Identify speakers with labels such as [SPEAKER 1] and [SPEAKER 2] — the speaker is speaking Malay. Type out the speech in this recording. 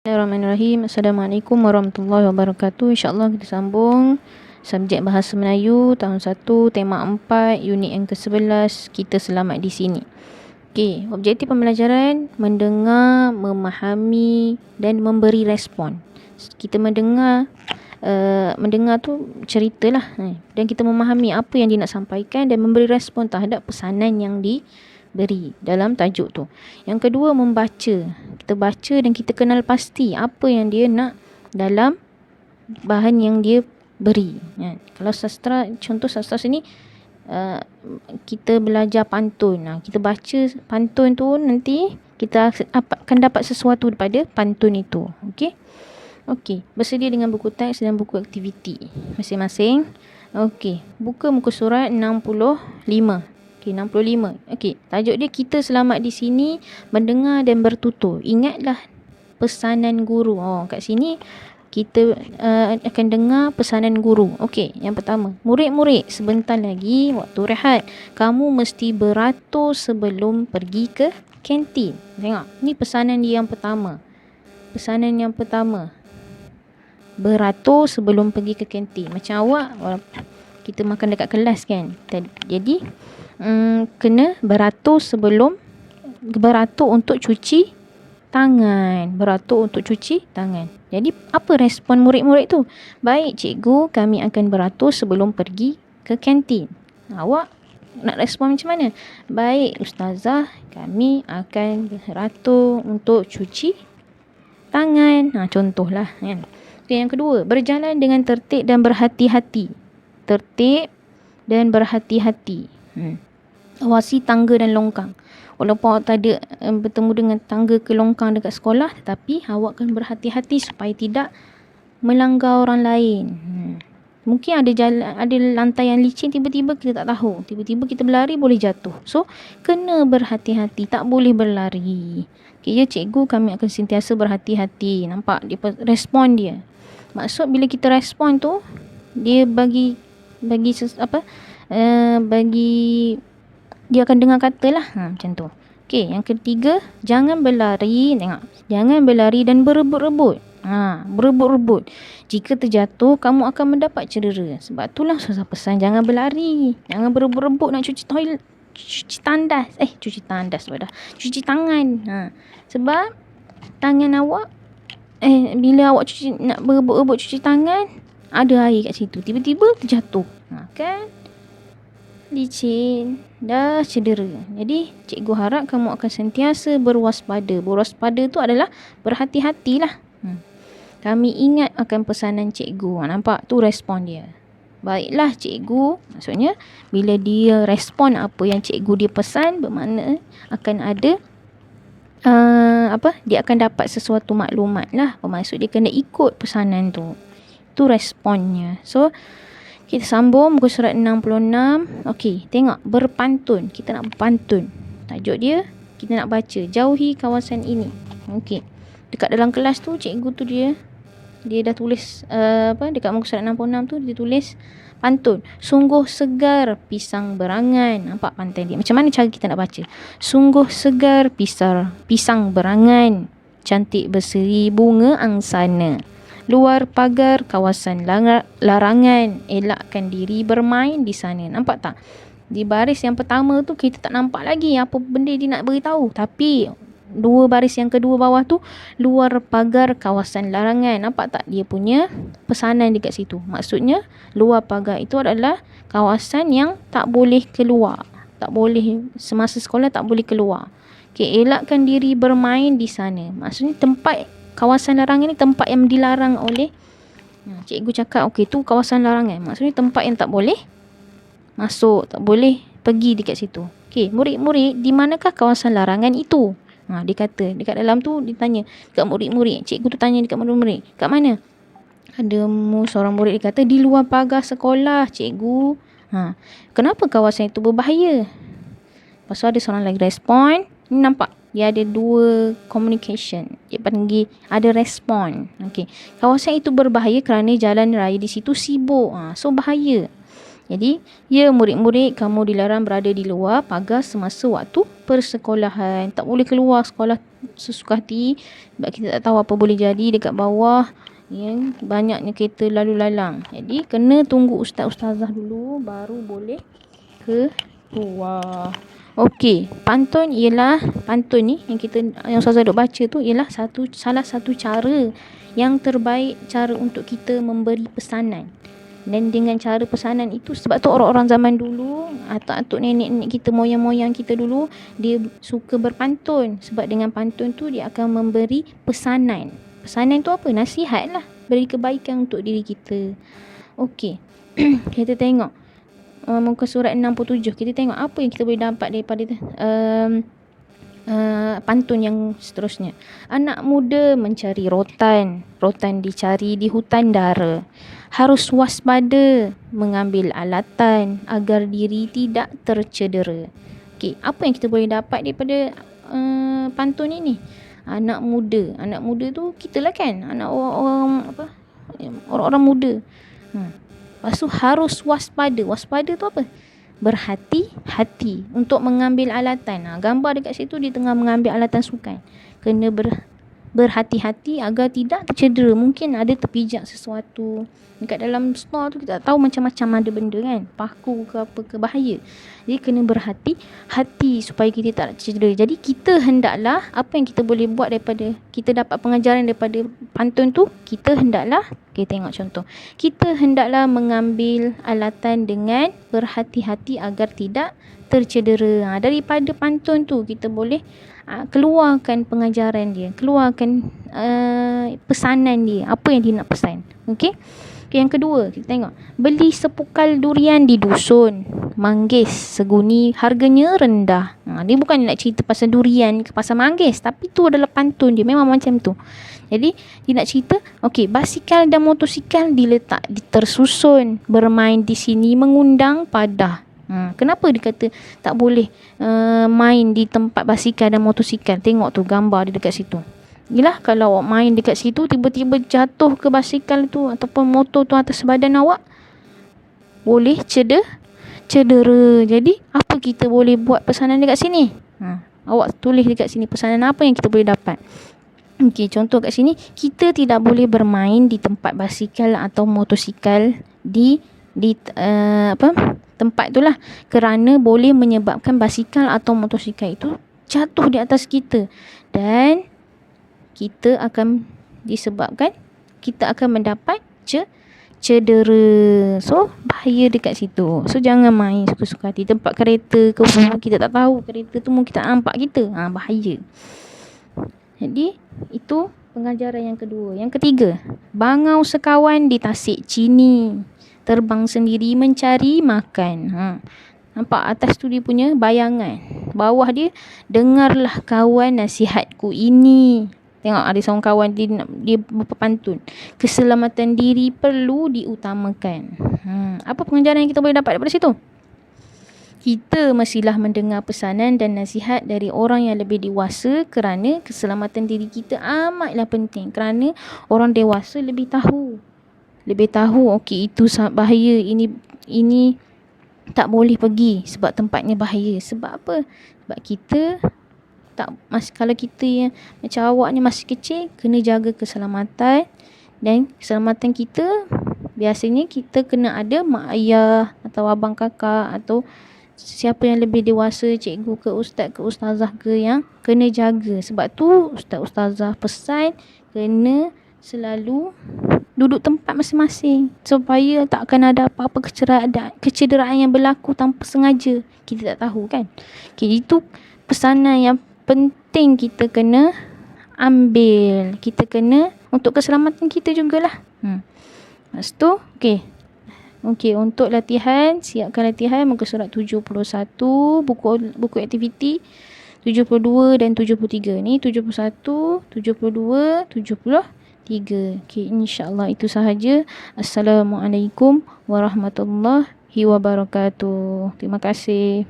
[SPEAKER 1] Bismillahirrahmanirrahim. Assalamualaikum warahmatullahi wabarakatuh. InsyaAllah kita sambung subjek Bahasa Melayu tahun 1, tema 4, unit yang ke-11. Kita selamat di sini. Okey, objektif pembelajaran mendengar, memahami dan memberi respon. Kita mendengar tu ceritalah, dan kita memahami apa yang dia nak sampaikan dan memberi respon terhadap pesanan yang diberi dalam tajuk tu. Yang kedua, membaca. Kita baca dan kita kenal pasti apa yang dia nak dalam bahan yang dia beri. Kalau sastra, contoh sastra sini, kita belajar pantun. Kita baca pantun tu, nanti kita akan dapat sesuatu daripada pantun itu. Okey, bersedia dengan buku teks dan buku aktiviti masing-masing. Okey, buka muka surat 65. Okey, 65. Okey, tajuk dia kita selamat di sini, mendengar dan bertutur. Ingatlah pesanan guru. Kat sini kita akan dengar pesanan guru. Okey, yang pertama, murid-murid, sebentar lagi waktu rehat. Kamu mesti beratur sebelum pergi ke kantin. Tengok, ni pesanan dia yang pertama. Pesanan yang pertama, beratur sebelum pergi ke kantin. Macam awak, kita makan dekat kelas kan. Jadi kena beratur untuk cuci tangan. Beratur untuk cuci tangan. Jadi apa respon murid-murid tu? Baik cikgu, kami akan beratur sebelum pergi ke kantin. Awak nak respon macam mana? Baik ustazah, kami akan beratur untuk cuci tangan. Contohlah kan. Okay, yang kedua, berjalan dengan tertib dan berhati-hati. Tertib dan berhati-hati. Awasi tangga dan longkang. Walaupun awak tak ada bertemu dengan tangga ke longkang dekat sekolah, tetapi awak akan berhati-hati supaya tidak melanggar orang lain. Mungkin ada lantai yang licin, tiba-tiba kita tak tahu. Tiba-tiba kita berlari, boleh jatuh. So, kena berhati-hati, tak boleh berlari. Okay, ya cikgu, kami akan sentiasa berhati-hati. Nampak dia respon dia. Maksud bila kita respon tu, dia bagi dia akan dengar kata lah. Macam tu. Okey, yang ketiga, jangan berlari. Tengok, jangan berlari dan berebut-rebut. Berebut-rebut. Jika terjatuh, kamu akan mendapat cedera. Sebab itulah susah pesan, jangan berlari. Jangan berebut-rebut nak cuci toilet. Cuci tangan. Sebab tangan awak, bila awak nak berebut-rebut cuci tangan, ada air kat situ. Tiba-tiba terjatuh. Kan? Licin, dah cedera. Jadi cikgu harap kamu akan sentiasa berwaspada. Berwaspada tu adalah berhati-hatilah. Kami ingat akan pesanan cikgu. Nampak? Tu respon dia. Baiklah cikgu. Maksudnya bila dia respon apa yang cikgu dia pesan, bermakna akan ada dia akan dapat sesuatu maklumat lah. Bermaksud dia kena ikut pesanan tu. Tu responnya. So kita sambung muka surat 66. Okey, tengok, berpantun. Kita nak berpantun. Tajuk dia, kita nak baca. Jauhi kawasan ini. Okey. Dekat dalam kelas tu, cikgu tu dia dah tulis dekat muka surat 66 tu dia tulis pantun. Sungguh segar pisang berangan. Nampak pantun dia. Macam mana cara kita nak baca? Sungguh segar pisang berangan. Cantik berseri bunga angsana. Luar pagar kawasan larangan. Elakkan diri bermain di sana. Nampak tak? Di baris yang pertama tu kita tak nampak lagi apa benda dia nak beritahu. Tapi dua baris yang kedua bawah tu, luar pagar kawasan larangan. Nampak tak dia punya pesanan dekat situ? Maksudnya luar pagar itu adalah kawasan yang tak boleh keluar. Tak boleh, semasa sekolah tak boleh keluar. Okay, elakkan diri bermain di sana. Maksudnya kawasan larangan ni tempat yang dilarang oleh cikgu cakap, okey tu kawasan larangan. Maksudnya tempat yang tak boleh masuk, tak boleh pergi dekat situ. Okey, murid-murid, di manakah kawasan larangan itu? Dia kata, dekat dalam tu dia tanya dekat murid-murid. Cikgu tu tanya dekat murid-murid, kat mana? Ada seorang murid dia kata, di luar pagar sekolah, cikgu. Kenapa kawasan itu berbahaya? Lepas tu ada seorang lagi respon. Ni nampak, dia ada dua communication. Dia panggil ada respon. Okey. Kawasan itu berbahaya kerana jalan raya di situ sibuk. So bahaya. Jadi, ya murid-murid, kamu dilarang berada di luar pagar semasa waktu persekolahan. Tak boleh keluar sekolah sesuka hati sebab kita tak tahu apa boleh jadi dekat bawah. Banyaknya kereta lalu lalang. Jadi kena tunggu ustaz-ustazah dulu baru boleh keluar. Okey, pantun ni yang ustazah duk baca tu ialah salah satu cara yang terbaik cara untuk kita memberi pesanan. Dan dengan cara pesanan itu, sebab tu orang-orang zaman dulu, atuk-atuk nenek-nenek kita, moyang-moyang kita dulu, dia suka berpantun. Sebab dengan pantun tu dia akan memberi pesanan. Pesanan tu apa? Nasihat lah. Beri kebaikan untuk diri kita. Okey. Kita tengok muka surat 67. Kita tengok apa yang kita boleh dapat daripada pantun yang seterusnya. Anak muda mencari rotan. Rotan dicari di hutan dara. Harus waspada mengambil alatan agar diri tidak tercedera. Okey, apa yang kita boleh dapat daripada pantun ini? Anak muda tu kita lah kan, anak orang muda. Lepas tu harus waspada. Waspada tu apa? Berhati-hati untuk mengambil alatan. Gambar dekat situ dia tengah mengambil alatan sukan. Kena berhati-hati agar tidak tercedera. Mungkin ada terpijak sesuatu dekat dalam store tu, kita tak tahu macam-macam ada benda kan, paku ke apa ke, bahaya. Jadi kena berhati-hati supaya kita tak tercedera. Jadi kita hendaklah, apa yang kita boleh buat daripada kita dapat pengajaran daripada pantun tu, kita hendaklah, kita tengok contoh, kita hendaklah mengambil alatan dengan berhati-hati agar tidak tercedera. Daripada pantun tu kita boleh keluarkan pengajaran dia, keluarkan pesanan dia, apa yang dia nak pesan. Okey. Yang kedua, kita tengok, beli sepukal durian di dusun, manggis seguni harganya rendah. Dia bukan nak cerita pasal durian ke pasal manggis, tapi tu adalah pantun dia, memang macam tu. Jadi dia nak cerita, okey, basikal dan motosikal diletak tersusun, bermain di sini mengundang padah. Kenapa dia kata tak boleh main di tempat basikal dan motosikal? Tengok tu gambar dia dekat situ. Yelah, kalau awak main dekat situ, tiba-tiba jatuh ke basikal tu ataupun motor tu atas badan awak, boleh cedera. Jadi apa kita boleh buat pesanan dekat sini? Awak tulis dekat sini pesanan apa yang kita boleh dapat. Okey, contoh kat sini, kita tidak boleh bermain di tempat basikal atau motosikal di tempat itulah, kerana boleh menyebabkan basikal atau motosikal itu jatuh di atas kita dan kita akan mendapat cedera. So bahaya dekat situ. So jangan main suka-suka hati. Tempat kereta ke apa, kita tak tahu kereta tu mungkin tak nampak kita, bahaya. Jadi itu pengajaran yang kedua. Yang ketiga, bangau sekawan di tasik Cini, terbang sendiri mencari makan. Nampak atas tu dia punya bayangan, bawah dia, dengarlah kawan nasihatku ini. Tengok ada seorang kawan dia berpantun, keselamatan diri perlu diutamakan. Apa pengajaran yang kita boleh dapat daripada situ? Kita mestilah mendengar pesanan dan nasihat dari orang yang lebih dewasa, kerana keselamatan diri kita amatlah penting. Kerana orang dewasa lebih tahu okey, itu bahaya, ini tak boleh pergi sebab tempatnya bahaya. Sebab apa? Sebab kita kalau kita yang macam awak ni masih kecil, kena jaga keselamatan. Dan keselamatan kita, biasanya kita kena ada mak ayah atau abang kakak atau siapa yang lebih dewasa, cikgu ke ustaz ke ustazah ke, yang kena jaga. Sebab tu ustaz ustazah pesan kena selalu duduk tempat masing-masing supaya tak akan ada apa-apa kecederaan yang berlaku tanpa sengaja. Kita tak tahu kan. Okay, itu pesanan yang penting kita kena ambil. Kita kena untuk keselamatan kita jugalah. Lepas tu, okey, untuk latihan, siapkan latihan muka surat 71, buku aktiviti 72 dan 73. Ni 71, 72, 73. Okey, insya-Allah itu sahaja. Assalamualaikum warahmatullahi wabarakatuh. Terima kasih.